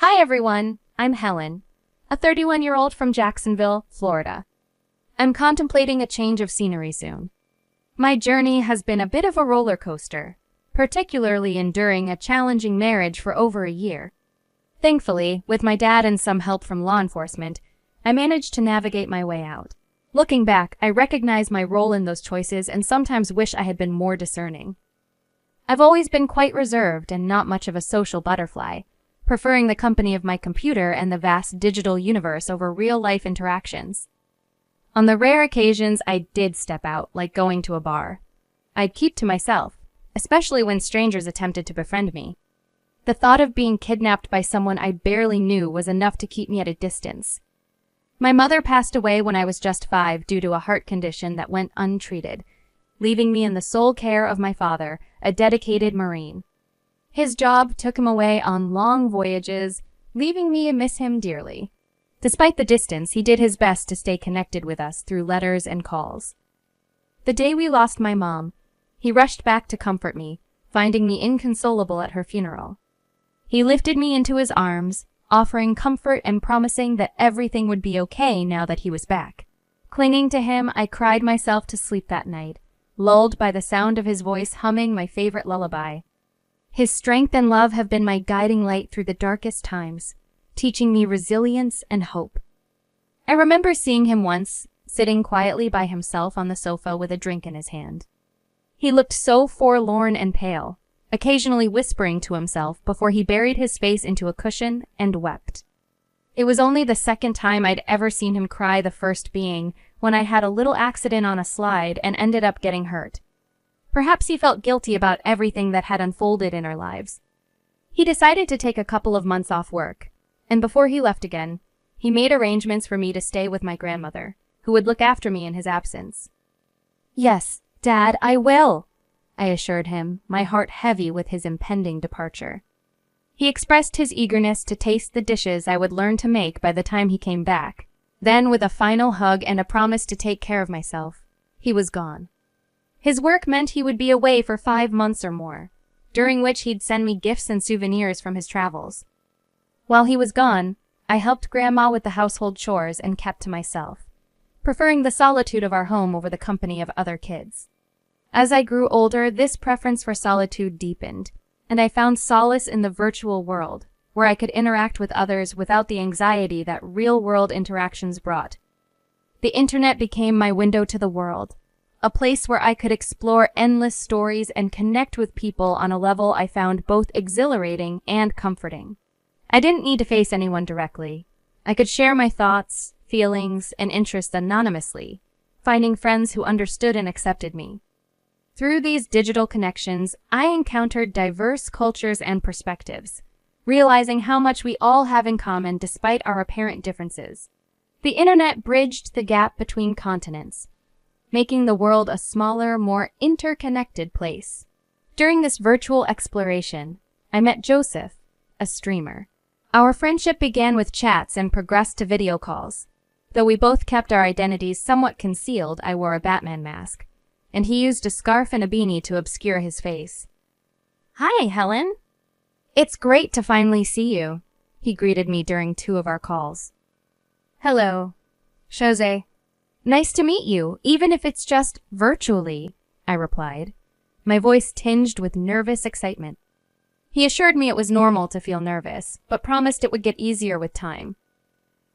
Hi everyone, I'm Helen, a 31-year-old from Jacksonville, Florida. I'm contemplating a change of scenery soon. My journey has been a bit of a roller coaster, particularly enduring a challenging marriage for over a year. Thankfully, with my dad and some help from law enforcement, I managed to navigate my way out. Looking back, I recognize my role in those choices and sometimes wish I had been more discerning. I've always been quite reserved and not much of a social butterfly, preferring the company of my computer and the vast digital universe over real-life interactions. On the rare occasions I did step out, like going to a bar, I'd keep to myself, especially when strangers attempted to befriend me. The thought of being kidnapped by someone I barely knew was enough to keep me at a distance. My mother passed away when I was just 5 due to a heart condition that went untreated, leaving me in the sole care of my father, a dedicated Marine. His job took him away on long voyages, leaving me to miss him dearly. Despite the distance, he did his best to stay connected with us through letters and calls. The day we lost my mom, he rushed back to comfort me, finding me inconsolable at her funeral. He lifted me into his arms, offering comfort and promising that everything would be okay now that he was back. Clinging to him, I cried myself to sleep that night, lulled by the sound of his voice humming my favorite lullaby. His strength and love have been my guiding light through the darkest times, teaching me resilience and hope. I remember seeing him once, sitting quietly by himself on the sofa with a drink in his hand. He looked so forlorn and pale, occasionally whispering to himself before he buried his face into a cushion and wept. It was only the second time I'd ever seen him cry, the first being when I had a little accident on a slide and ended up getting hurt. Perhaps he felt guilty about everything that had unfolded in our lives. He decided to take a couple of months off work, and before he left again, he made arrangements for me to stay with my grandmother, who would look after me in his absence. "Yes, Dad, I will," I assured him, my heart heavy with his impending departure. He expressed his eagerness to taste the dishes I would learn to make by the time he came back. Then, with a final hug and a promise to take care of myself, he was gone. His work meant he would be away for 5 months or more, during which he'd send me gifts and souvenirs from his travels. While he was gone, I helped Grandma with the household chores and kept to myself, preferring the solitude of our home over the company of other kids. As I grew older, this preference for solitude deepened, and I found solace in the virtual world, where I could interact with others without the anxiety that real-world interactions brought. The internet became my window to the world, a place where I could explore endless stories and connect with people on a level I found both exhilarating and comforting. I didn't need to face anyone directly. I could share my thoughts, feelings, and interests anonymously, finding friends who understood and accepted me. Through these digital connections, I encountered diverse cultures and perspectives, realizing how much we all have in common despite our apparent differences. The internet bridged the gap between continents, making the world a smaller, more interconnected place. During this virtual exploration, I met Joseph, a streamer. Our friendship began with chats and progressed to video calls. Though we both kept our identities somewhat concealed, I wore a Batman mask, and he used a scarf and a beanie to obscure his face. "Hi, Helen. It's great to finally see you," he greeted me during 2 of our calls. "Hello, Jose. Nice to meet you, even if it's just virtually," I replied, my voice tinged with nervous excitement. He assured me it was normal to feel nervous, but promised it would get easier with time.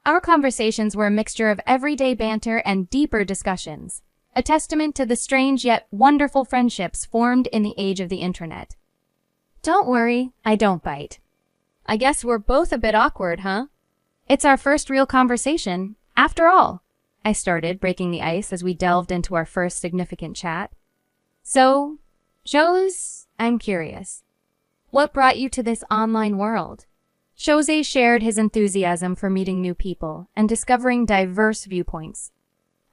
Our conversations were a mixture of everyday banter and deeper discussions, a testament to the strange yet wonderful friendships formed in the age of the internet. "Don't worry, I don't bite. I guess we're both a bit awkward, huh? It's our first real conversation, after all," I started, breaking the ice as we delved into our first significant chat. "So, Jose, I'm curious. What brought you to this online world?" Jose shared his enthusiasm for meeting new people and discovering diverse viewpoints.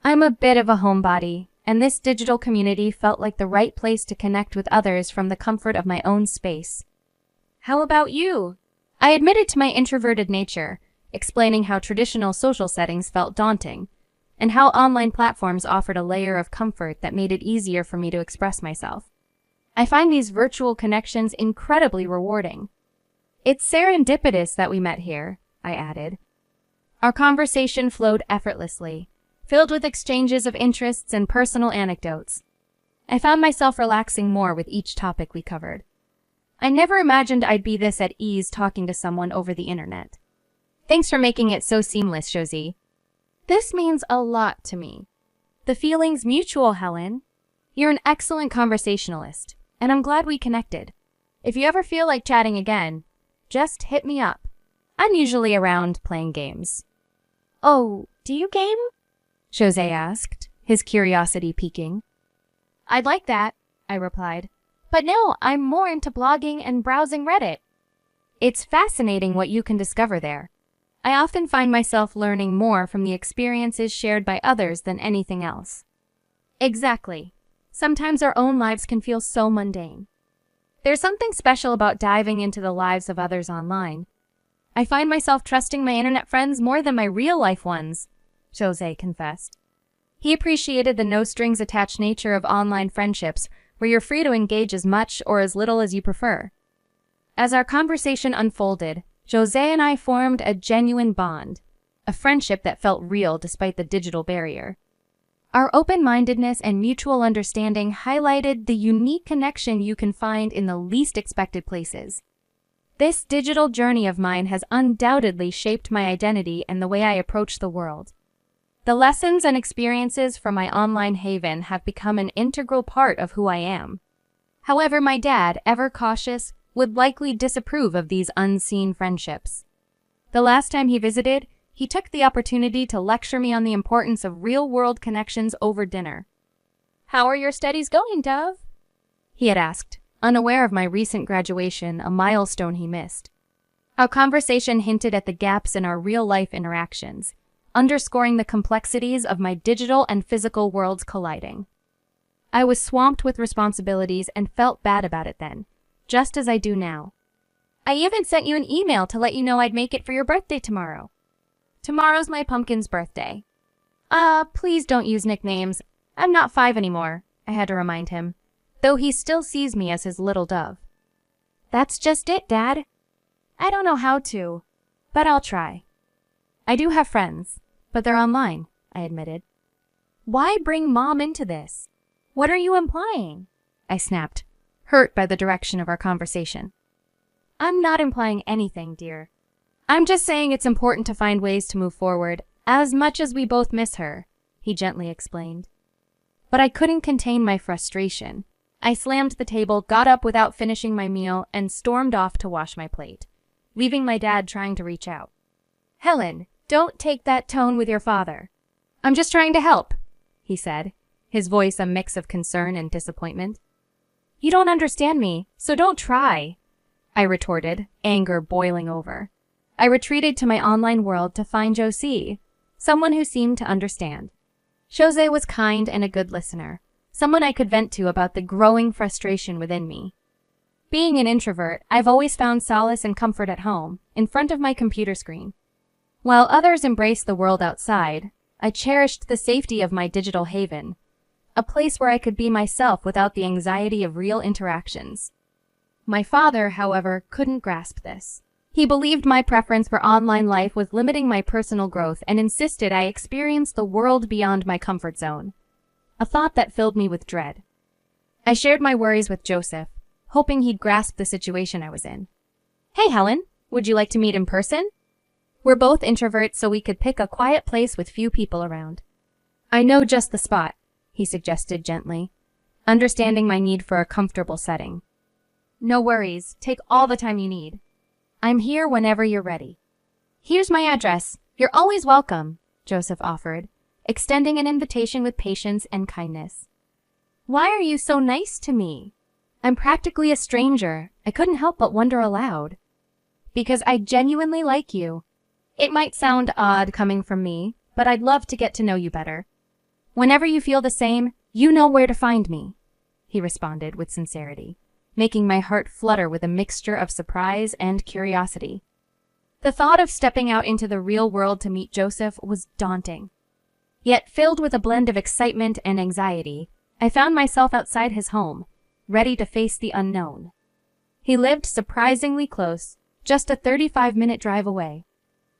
"I'm a bit of a homebody, and this digital community felt like the right place to connect with others from the comfort of my own space." "How about you?" I admitted to my introverted nature, explaining how traditional social settings felt daunting, and how online platforms offered a layer of comfort that made it easier for me to express myself. I find these virtual connections incredibly rewarding. It's serendipitous that we met here, I added. Our conversation flowed effortlessly, filled with exchanges of interests and personal anecdotes. I found myself relaxing more with each topic we covered. I never imagined I'd be this at ease talking to someone over the internet. Thanks for making it so seamless, Josie. This means a lot to me. The feeling's mutual, Helen. You're an excellent conversationalist, and I'm glad we connected. If you ever feel like chatting again, just hit me up. I'm usually around playing games. Oh, do you game? Jose asked, his curiosity piquing. I'd like that, I replied. But no, I'm more into blogging and browsing Reddit. It's fascinating what you can discover there. I often find myself learning more from the experiences shared by others than anything else. Exactly. Sometimes our own lives can feel so mundane. There's something special about diving into the lives of others online. I find myself trusting my internet friends more than my real-life ones, Jose confessed. He appreciated the no-strings-attached nature of online friendships, where you're free to engage as much or as little as you prefer. As our conversation unfolded, Jose and I formed a genuine bond, a friendship that felt real despite the digital barrier. Our open-mindedness and mutual understanding highlighted the unique connection you can find in the least expected places. This digital journey of mine has undoubtedly shaped my identity and the way I approach the world. The lessons and experiences from my online haven have become an integral part of who I am. However, my dad, ever cautious, would likely disapprove of these unseen friendships. The last time he visited, he took the opportunity to lecture me on the importance of real-world connections over dinner. "How are your studies going, Dove?" he had asked, unaware of my recent graduation, a milestone he missed. Our conversation hinted at the gaps in our real-life interactions, underscoring the complexities of my digital and physical worlds colliding. I was swamped with responsibilities and felt bad about it then, just as I do now. I even sent you an email to let you know I'd make it for your birthday tomorrow. Tomorrow's my pumpkin's birthday. Please don't use nicknames. I'm not 5 anymore, I had to remind him, though he still sees me as his little dove. That's just it, Dad. I don't know how to, but I'll try. I do have friends, but they're online, I admitted. Why bring Mom into this? What are you implying? I snapped, hurt by the direction of our conversation. I'm not implying anything, dear. I'm just saying it's important to find ways to move forward, as much as we both miss her, he gently explained. But I couldn't contain my frustration. I slammed the table, got up without finishing my meal, and stormed off to wash my plate, leaving my dad trying to reach out. Helen, don't take that tone with your father. I'm just trying to help, he said, his voice a mix of concern and disappointment. You don't understand me, so don't try, I retorted, anger boiling over. I retreated to my online world to find Josie, someone who seemed to understand. Jose was kind and a good listener, someone I could vent to about the growing frustration within me. Being an introvert, I've always found solace and comfort at home, in front of my computer screen. While others embraced the world outside, I cherished the safety of my digital haven, a place where I could be myself without the anxiety of real interactions. My father, however, couldn't grasp this. He believed my preference for online life was limiting my personal growth and insisted I experience the world beyond my comfort zone, a thought that filled me with dread. I shared my worries with Joseph, hoping he'd grasp the situation I was in. Hey, Helen, would you like to meet in person? We're both introverts, so we could pick a quiet place with few people around. I know just the spot, he suggested gently, understanding my need for a comfortable setting. No worries, take all the time you need. I'm here whenever you're ready. Here's my address. You're always welcome, Joseph offered, extending an invitation with patience and kindness. Why are you so nice to me? I'm practically a stranger. I couldn't help but wonder aloud. Because I genuinely like you. It might sound odd coming from me, but I'd love to get to know you better. Whenever you feel the same, you know where to find me, he responded with sincerity, making my heart flutter with a mixture of surprise and curiosity. The thought of stepping out into the real world to meet Joseph was daunting. Yet filled with a blend of excitement and anxiety, I found myself outside his home, ready to face the unknown. He lived surprisingly close, just a 35-minute drive away.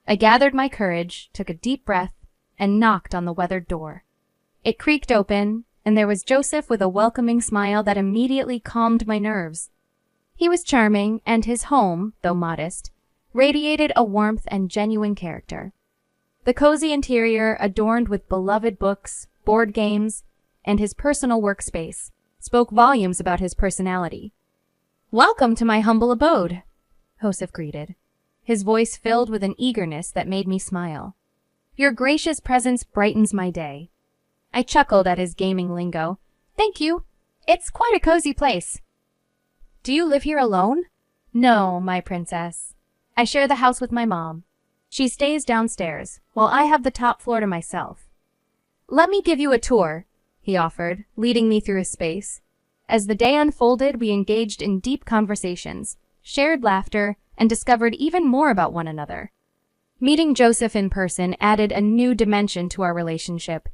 I gathered my courage, took a deep breath, and knocked on the weathered door. It creaked open, and there was Joseph with a welcoming smile that immediately calmed my nerves. He was charming, and his home, though modest, radiated a warmth and genuine character. The cozy interior, adorned with beloved books, board games, and his personal workspace, spoke volumes about his personality. "Welcome to my humble abode," Joseph greeted, his voice filled with an eagerness that made me smile. "Your gracious presence brightens my day." I chuckled at his gaming lingo. "Thank you. It's quite a cozy place." "Do you live here alone?" "No, my princess. I share the house with my mom. She stays downstairs, while I have the top floor to myself." "Let me give you a tour," he offered, leading me through his space. As the day unfolded, we engaged in deep conversations, shared laughter, and discovered even more about one another. Meeting Joseph in person added a new dimension to our relationship,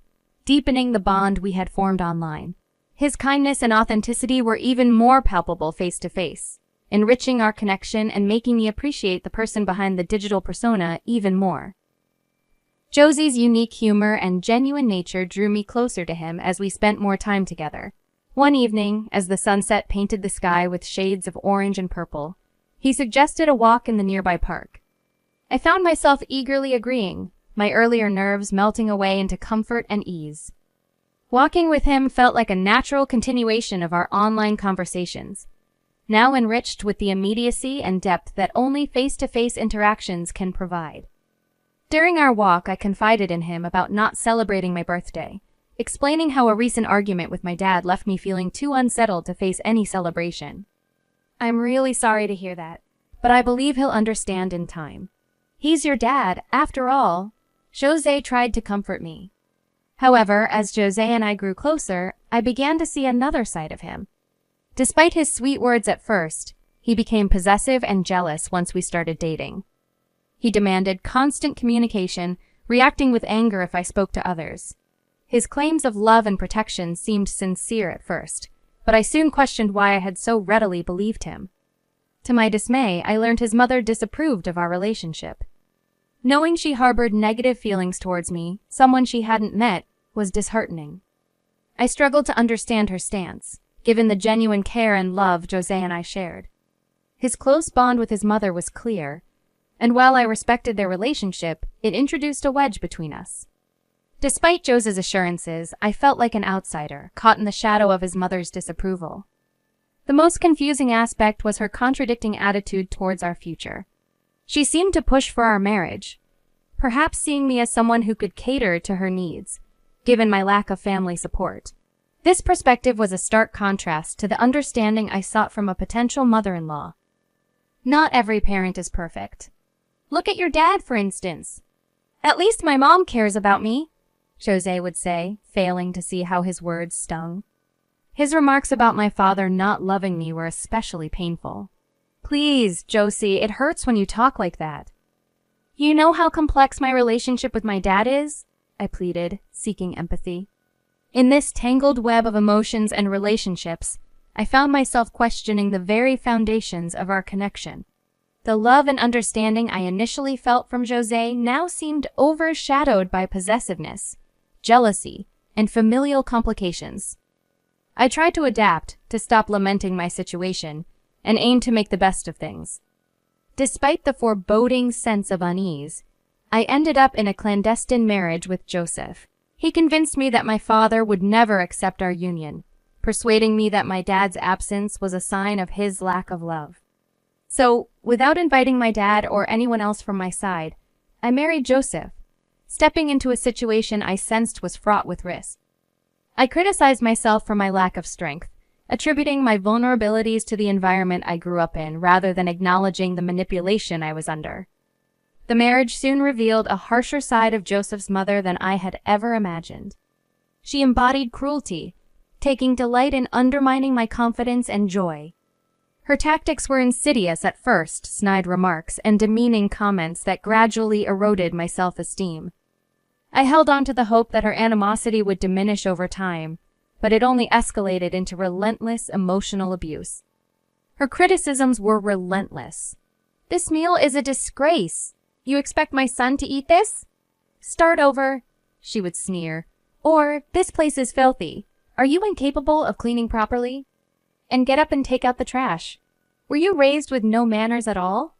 deepening the bond we had formed online. His kindness and authenticity were even more palpable face-to-face, enriching our connection and making me appreciate the person behind the digital persona even more. Josie's unique humor and genuine nature drew me closer to him as we spent more time together. One evening, as the sunset painted the sky with shades of orange and purple, he suggested a walk in the nearby park. I found myself eagerly agreeing, my earlier nerves melting away into comfort and ease. Walking with him felt like a natural continuation of our online conversations, now enriched with the immediacy and depth that only face-to-face interactions can provide. During our walk, I confided in him about not celebrating my birthday, explaining how a recent argument with my dad left me feeling too unsettled to face any celebration. "I'm really sorry to hear that, but I believe he'll understand in time. He's your dad, after all," Jose tried to comfort me. However, as Jose and I grew closer, I began to see another side of him. Despite his sweet words at first, he became possessive and jealous once we started dating. He demanded constant communication, reacting with anger if I spoke to others. His claims of love and protection seemed sincere at first, but I soon questioned why I had so readily believed him. To my dismay, I learned his mother disapproved of our relationship. Knowing she harbored negative feelings towards me, someone she hadn't met, was disheartening. I struggled to understand her stance, given the genuine care and love Jose and I shared. His close bond with his mother was clear, and while I respected their relationship, it introduced a wedge between us. Despite Jose's assurances, I felt like an outsider, caught in the shadow of his mother's disapproval. The most confusing aspect was her contradicting attitude towards our future. She seemed to push for our marriage, perhaps seeing me as someone who could cater to her needs, given my lack of family support. This perspective was a stark contrast to the understanding I sought from a potential mother-in-law. Not every parent is perfect. Look at your dad, for instance. "At least my mom cares about me," Jose would say, failing to see how his words stung. His remarks about my father not loving me were especially painful. "Please, Josie, it hurts when you talk like that." "You know how complex my relationship with my dad is?" I pleaded, seeking empathy. In this tangled web of emotions and relationships, I found myself questioning the very foundations of our connection. The love and understanding I initially felt from Jose now seemed overshadowed by possessiveness, jealousy, and familial complications. I tried to adapt, to stop lamenting my situation, and aim to make the best of things. Despite the foreboding sense of unease, I ended up in a clandestine marriage with Joseph. He convinced me that my father would never accept our union, persuading me that my dad's absence was a sign of his lack of love. So, without inviting my dad or anyone else from my side, I married Joseph, stepping into a situation I sensed was fraught with risk. I criticized myself for my lack of strength, attributing my vulnerabilities to the environment I grew up in rather than acknowledging the manipulation I was under. The marriage soon revealed a harsher side of Joseph's mother than I had ever imagined. She embodied cruelty, taking delight in undermining my confidence and joy. Her tactics were insidious at first, snide remarks and demeaning comments that gradually eroded my self-esteem. I held on to the hope that her animosity would diminish over time, but it only escalated into relentless emotional abuse. Her criticisms were relentless. This meal is a disgrace. You expect my son to eat this? Start over, she would sneer. Or, this place is filthy. Are you incapable of cleaning properly? And get up and take out the trash. Were you raised with no manners at all?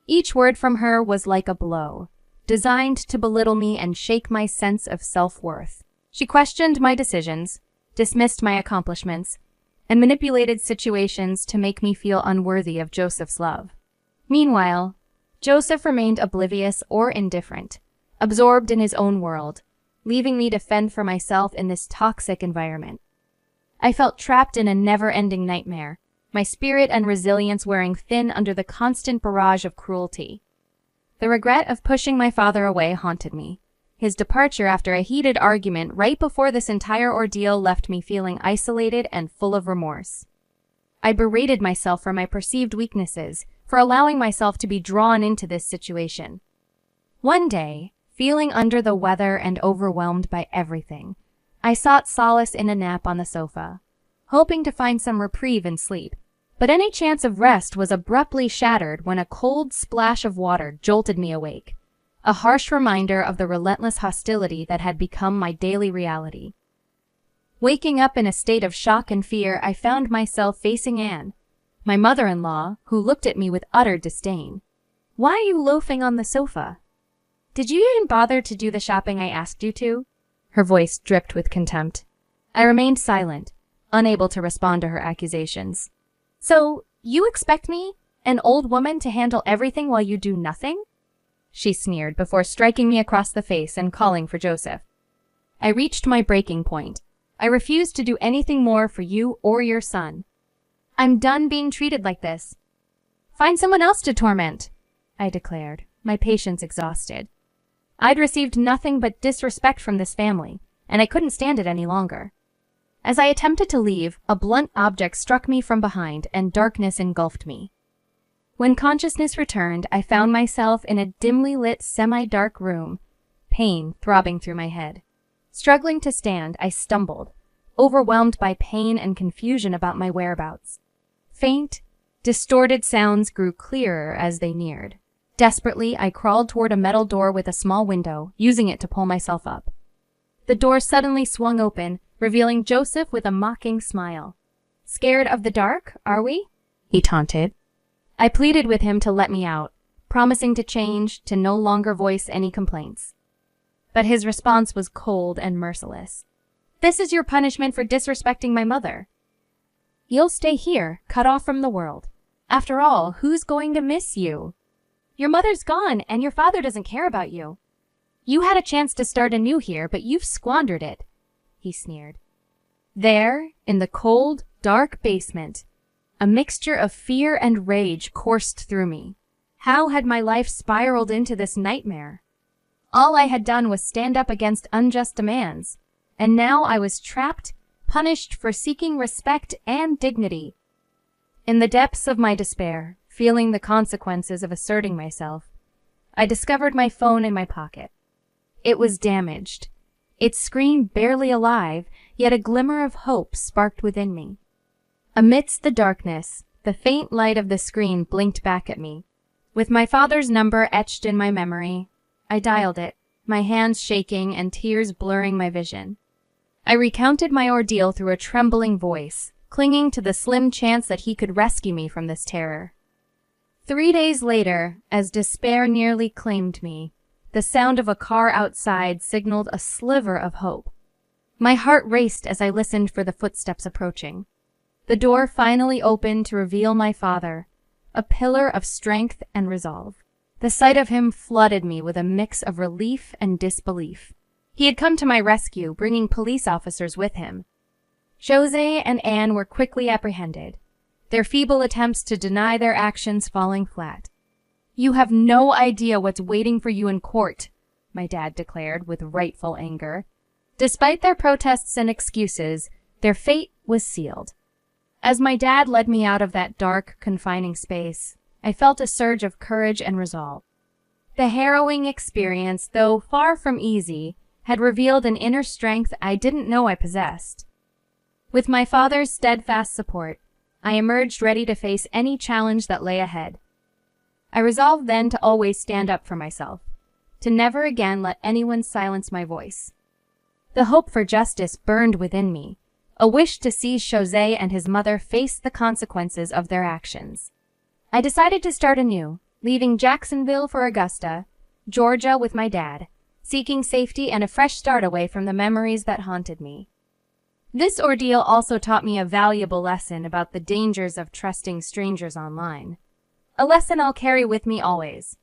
Each word from her was like a blow, designed to belittle me and shake my sense of self-worth. She questioned my decisions, dismissed my accomplishments, and manipulated situations to make me feel unworthy of Joseph's love. Meanwhile, Joseph remained oblivious or indifferent, absorbed in his own world, leaving me to fend for myself in this toxic environment. I felt trapped in a never-ending nightmare, my spirit and resilience wearing thin under the constant barrage of cruelty. The regret of pushing my father away haunted me. His departure after a heated argument right before this entire ordeal left me feeling isolated and full of remorse. I berated myself for my perceived weaknesses, for allowing myself to be drawn into this situation. One day, feeling under the weather and overwhelmed by everything, I sought solace in a nap on the sofa, hoping to find some reprieve in sleep. But any chance of rest was abruptly shattered when a cold splash of water jolted me awake, a harsh reminder of the relentless hostility that had become my daily reality. Waking up in a state of shock and fear, I found myself facing Anne, my mother-in-law, who looked at me with utter disdain. "Why are you loafing on the sofa? Did you even bother to do the shopping I asked you to?" Her voice dripped with contempt. I remained silent, unable to respond to her accusations. "So, you expect me, an old woman, to handle everything while you do nothing?" she sneered before striking me across the face and calling for Joseph. I reached my breaking point. I refused to do anything more for you or your son. "I'm done being treated like this. Find someone else to torment," I declared, my patience exhausted. I'd received nothing but disrespect from this family, and I couldn't stand it any longer. As I attempted to leave, a blunt object struck me from behind and darkness engulfed me. When consciousness returned, I found myself in a dimly lit, semi-dark room, pain throbbing through my head. Struggling to stand, I stumbled, overwhelmed by pain and confusion about my whereabouts. Faint, distorted sounds grew clearer as they neared. Desperately, I crawled toward a metal door with a small window, using it to pull myself up. The door suddenly swung open, revealing Joseph with a mocking smile. "Scared of the dark, are we?" he taunted. I pleaded with him to let me out, promising to change, to no longer voice any complaints. But his response was cold and merciless. "This is your punishment for disrespecting my mother. You'll stay here, cut off from the world. After all, who's going to miss you? Your mother's gone, and your father doesn't care about you. You had a chance to start anew here, but you've squandered it," he sneered. There, in the cold, dark basement, a mixture of fear and rage coursed through me. How had my life spiraled into this nightmare? All I had done was stand up against unjust demands, and now I was trapped, punished for seeking respect and dignity. In the depths of my despair, feeling the consequences of asserting myself, I discovered my phone in my pocket. It was damaged, its screen barely alive, yet a glimmer of hope sparked within me. Amidst the darkness, the faint light of the screen blinked back at me. With my father's number etched in my memory, I dialed it, my hands shaking and tears blurring my vision. I recounted my ordeal through a trembling voice, clinging to the slim chance that he could rescue me from this terror. 3 days later, as despair nearly claimed me, the sound of a car outside signaled a sliver of hope. My heart raced as I listened for the footsteps approaching. The door finally opened to reveal my father, a pillar of strength and resolve. The sight of him flooded me with a mix of relief and disbelief. He had come to my rescue, bringing police officers with him. Jose and Anne were quickly apprehended, their feeble attempts to deny their actions falling flat. "You have no idea what's waiting for you in court," my dad declared with rightful anger. Despite their protests and excuses, their fate was sealed. As my dad led me out of that dark, confining space, I felt a surge of courage and resolve. The harrowing experience, though far from easy, had revealed an inner strength I didn't know I possessed. With my father's steadfast support, I emerged ready to face any challenge that lay ahead. I resolved then to always stand up for myself, to never again let anyone silence my voice. The hope for justice burned within me, a wish to see Jose and his mother face the consequences of their actions. I decided to start anew, leaving Jacksonville for Augusta, Georgia with my dad, seeking safety and a fresh start away from the memories that haunted me. This ordeal also taught me a valuable lesson about the dangers of trusting strangers online. A lesson I'll carry with me always.